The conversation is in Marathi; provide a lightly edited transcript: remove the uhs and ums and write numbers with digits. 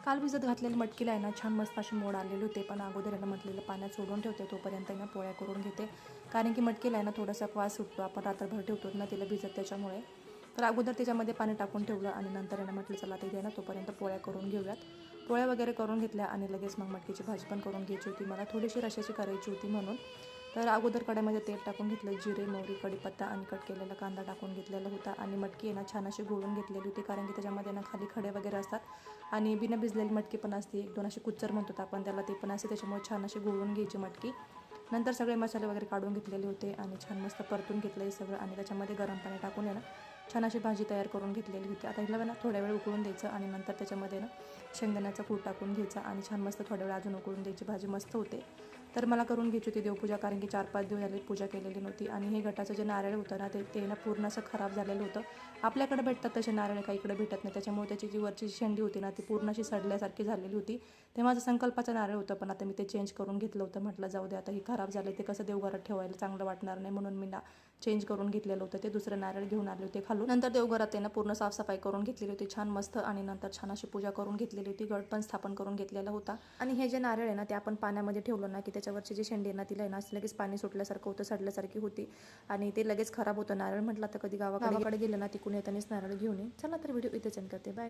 काल भिजत घातलेली मटकीला आहे ना छान मस्त अशी मोड आलेली होते, पण अगोदर यांना म्हटलेलं पाण्यात सोडून ठेवते, तोपर्यंत ना पोळ्या करून घेते. कारण की मटकीला आहे ना थोडासा वास सुटतो, आपण रात्रभर ठेवतो ना तिला भिजत, त्याच्यामुळे. तर अगोदर त्याच्यामध्ये पाणी टाकून ठेवलं आणि नंतर यांना म्हटलं चला ते ना तोपर्यंत पोळ्या करून घेऊयात. पोळ्या वगैरे करून घेतल्या आणि लगेच मग मटकीची भाजी पण करून घ्यायची होती. मला थोडीशी रशाची करायची होती म्हणून. तर अगोदर कढईमध्ये तेल टाकून घेतलं, जिरे, मोहरी, कढीपत्ता आणि कट केलेला कांदा टाकून घेतलेला होता आणि मटकी आहे ना छान अशी घोळून घेतलेली होती, कारण की त्याच्यामध्ये ना खाली खडे वगैरे असतात आणि बिना भिजलेली मटकी पण असते, एक दोन अशी कुच्चर म्हणतो आपण त्याला, ते पण असते, त्याच्यामुळे छान अशी घोळून घ्यायची मटकी. नंतर सगळे मसाले वगैरे काढून घेतलेले होते आणि छान मस्त परतून घेतलं हे सगळं आणि त्याच्यामध्ये गरम पाणी टाकून आहे ना छान अशी भाजी तयार करून घेतलेली होती. आता हिला ना थोड्या वेळ उकळून द्यायचं आणि नंतर त्याच्यामध्ये ना शेंगदाण्याचा कूट टाकून घ्यायचा आणि छान मस्त थोड्या वेळ अजून उकळून द्यायची, भाजी मस्त होते. तर मला करून घ्यायची होती देवपूजा, कारण की 4-5 दिवस झाले पूजा केलेली नव्हती आणि हे गटाचं जे नारळ होतं ना ते ना पूर्ण असं खराब झालेलं होतं. आपल्याकडे भेटतात तसे नारळ, काही इकडे भेटत नाही, त्याच्यामुळे त्याची जी वरची शेंडी होती ना ती पूर्ण अशी सडल्यासारखी झालेली होती. ते माझं संकल्पाचं नारळ होतं, पण आता मी ते चेंज करून घेतलं होतं. म्हटलं जाऊ दे आता, ही खराब झाले ते कसं देवघरात ठेवायला चांगलं वाटणार नाही, म्हणून मी ना चेंज करून घेतलेलं होतं. ते दुसरं नारळ घेऊन आले होते खालून. नंतर देवघरात आहे ना पूर्ण साफसफाई करून घेतलेली होती छान मस्त आणि नंतर छान अशी पूजा करून घेतलेली होती, गड पण स्थापन करून घेतलेला होता. आणि हे जे नारळ आहे ना ते आपण पाण्यामध्ये ठेवलं ना की त्याच्यावरची जी शेंडी आहे ना तिला आहे ना लगेच पाणी सुटल्यासारखं होतं, सडल्यासारखी होती आणि ते लगेच खराब होतं नारळ. म्हटलं तर कधी गावाकडे गेलं ना तिकून येतानाच नारळ घेऊन ये. चला तर व्हिडिओ इथेच एंड करते, बाय.